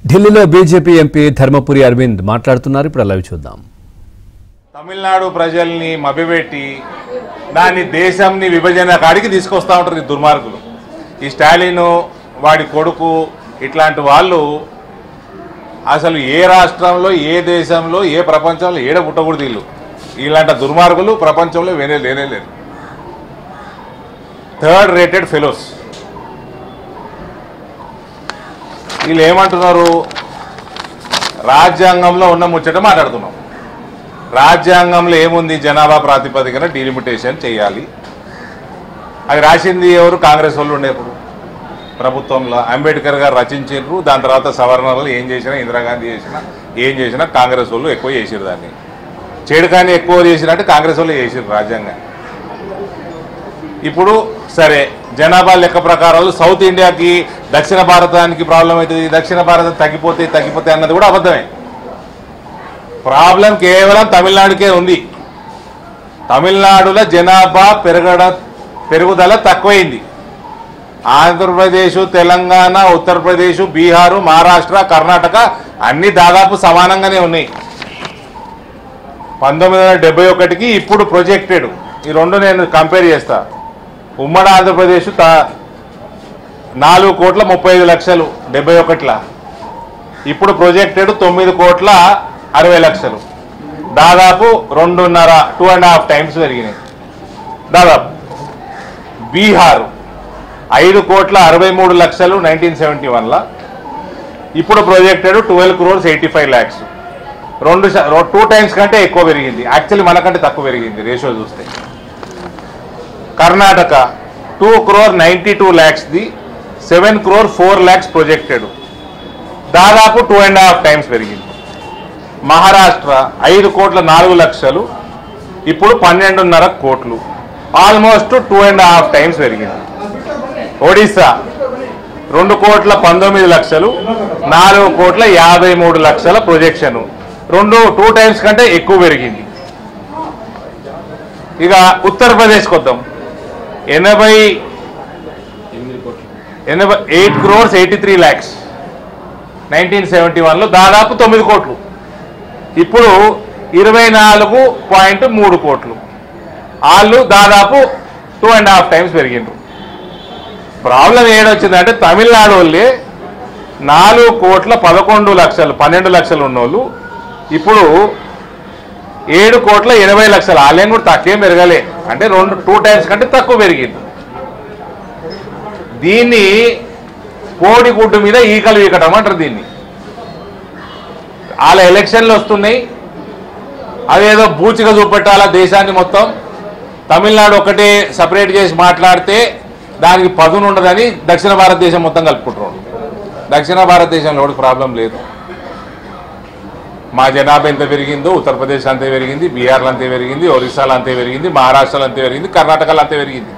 ఢిల్లీలో BJP MP Dharmapuri Arvind మాట్లాడుతున్నారు. ఇప్పుడు లైవ్ చూద్దాం. తమిళనాడు ప్రజల్ని మభ్యపెట్టి దాన్ని దేశంని విభజన కాడికి తీసుకొస్తా ఉంటారు ఈ దుర్మార్గులు. ఈ స్టాలిన్ వాడి కొడుకు ఇట్లాంటి వాళ్ళు అసలు ఏ రాష్ట్రంలో, ఏ దేశంలో, ఏ ప్రపంచంలో ఏడ పుట్టకూడదు. వీళ్ళు ఇలాంటి దుర్మార్గులు ప్రపంచంలో లేనే. Third rated fellows. వీళ్ళు ఏమంటున్నారు? రాజ్యాంగంలో ఉన్న ముచ్చట మాట్లాడుతున్నాం. రాజ్యాంగంలో ఏముంది? జనాభా ప్రాతిపదికన డీలిమిటేషన్ చేయాలి. అది రాసింది ఎవరు? కాంగ్రెస్ వాళ్ళు ఉండేప్పుడు ప్రభుత్వంలో అంబేద్కర్ గారు రచించారు. దాని తర్వాత సవరణలు ఏం చేసినా, ఇందిరాగాంధీ చేసినా, ఏం చేసినా కాంగ్రెస్ వాళ్ళు ఎక్కువ చేసారు. దాన్ని చెడుకాన్ని ఎక్కువ చేసినట్టు కాంగ్రెస్ వాళ్ళు చేసారు రాజ్యాంగాన్ని. ఇప్పుడు సరే, జనాభా లెక్క ప్రకారాలు సౌత్ ఇండియాకి, దక్షిణ భారతానికి ప్రాబ్లం అవుతుంది, దక్షిణ భారతం తగ్గిపోతే అన్నది కూడా అబద్ధమే. ప్రాబ్లం కేవలం తమిళనాడుకే ఉంది. తమిళనాడులో జనాభా పెరుగుదల తక్కువైంది. ఆంధ్రప్రదేశ్, తెలంగాణ, ఉత్తరప్రదేశ్, బీహారు, మహారాష్ట్ర, కర్ణాటక అన్ని దాదాపు సమానంగానే ఉన్నాయి. 1971కి ఇప్పుడు ప్రొజెక్టెడ్ ఈ రెండు నేను కంపేర్ చేస్తా. ఉమ్మడి ఆంధ్రప్రదేశ్ 4,35,00,000 71లా, ఇప్పుడు ప్రొజెక్టెడ్ 9,60,00,000. దాదాపు 2.5 టైమ్స్ పెరిగినాయి దాదాపు. బీహార్ 5,63,00,000 1971లా, ఇప్పుడు ప్రొజెక్టెడ్ 12,85,00,000. 2 టైమ్స్ కంటే ఎక్కువ పెరిగింది. యాక్చువల్లీ మనకంటే తక్కువ పెరిగింది రేషియో చూస్తే. కర్ణాటక 2,92,00,000ది 7,04,00,000 ప్రొజెక్టెడ్, దాదాపు 2.5 టైమ్స్ పెరిగింది. మహారాష్ట్ర 5,04,00,000, ఇప్పుడు 12.5 కోట్లు, ఆల్మోస్ట్ 2.5 టైమ్స్ పెరిగింది. ఒడిశా 2,19,00,000, 4,53,00,000 ప్రొజెక్షన్, 2 టైమ్స్ కంటే ఎక్కువ పెరిగింది. ఇక ఉత్తరప్రదేశ్కి వద్దాం. 8,83,00,000 1971లో, దాదాపు 9 కోట్లు, ఇప్పుడు 24.3 కోట్లు. వాళ్ళు దాదాపు 2.5 టైమ్స్ పెరిగిండ్రు. ప్రాబ్లం ఏడొచ్చిందంటే తమిళనాడు వాళ్ళే 4,11,00,000 12 లక్షలు ఉన్నోళ్ళు ఇప్పుడు 7,80,00,000. వాళ్ళేం కూడా తక్కువేం పెరగలే, అంటే 2 టైమ్స్ కంటే తక్కువ పెరిగింది. దీన్ని కోడిగుడ్డు మీద ఈకలు వీకటం అంటారు దీన్ని. వాళ్ళ ఎలక్షన్లు వస్తున్నాయి, అదేదో బూచిగా చూపెట్టాలా దేశాన్ని మొత్తం. తమిళనాడు ఒకటే సపరేట్ చేసి మాట్లాడితే దానికి పదును ఉండదని దక్షిణ భారతదేశం మొత్తం కలుపుకుంటున్నాడు. దక్షిణ భారతదేశంలో కూడా ప్రాబ్లం లేదు. మా జనాభా ఎంత పెరిగిందో ఉత్తరప్రదేశ్ అంతే పెరిగింది, బీహార్లో అంతే పెరిగింది, ఒరిస్సాలో అంతే పెరిగింది, మహారాష్ట్రలో అంతే పెరిగింది, కర్ణాటకలో అంతే పెరిగింది.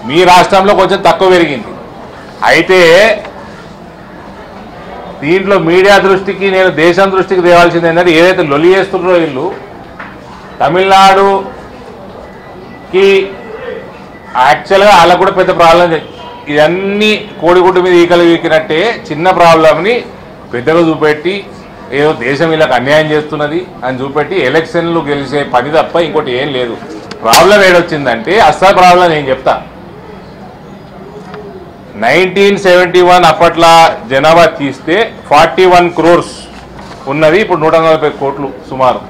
మీ రాష్ట్రంలో కొంచెం తక్కువ పెరిగింది. అయితే దీంట్లో మీడియా దృష్టికి, నేను దేశం దృష్టికి తేవాల్సింది ఏంటంటే, ఏదైతే లొలి చేస్తున్నారో వీళ్ళు తమిళనాడుకి యాక్చువల్గా వాళ్ళకు కూడా పెద్ద ప్రాబ్లం. ఇవన్నీ కోడిగుడ్డు మీద ఈకలు వీకినట్టే చిన్న ప్రాబ్లంని పెద్దగా చూపెట్టి ఏదో దేశం వీళ్ళకి అన్యాయం చేస్తున్నది అని చూపెట్టి ఎలక్షన్లు గెలిచే పని తప్ప ఇంకోటి ఏం లేదు. ప్రాబ్లం ఏడొచ్చిందంటే, అస్సలు ప్రాబ్లం నేను చెప్తా. 1971 అప్పట్లో జనాభా తీస్తే 41 crores ఉన్నది, ఇప్పుడు 140 కోట్లు సుమారు,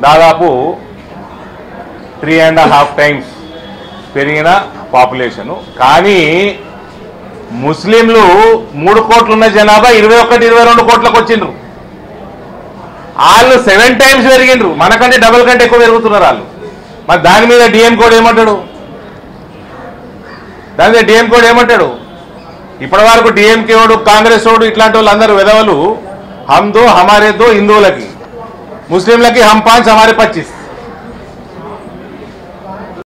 దాదాపు 3.5 టైమ్స్ పెరిగిన పాపులేషను. కానీ ముస్లింలు 3 కోట్లు ఉన్న జనాభా 21-22 కోట్లకు వచ్చిండ్రు. వాళ్ళు 7 టైమ్స్ పెరిగిండ్రు, మనకంటే డబుల్ కంటే ఎక్కువ పెరుగుతున్నారు వాళ్ళు. మరి దాని మీద డిఎం కోడ్ ఏమంటాడు? ఇప్పటి వరకు డిఎంకే వాడు, కాంగ్రెస్ వాడు, ఇట్లాంటి వాళ్ళు అందరూ విధవలు. హమ్ దో హమారే దో హిందువులకి, ముస్లింలకి హమ్ 5 హమారే 25.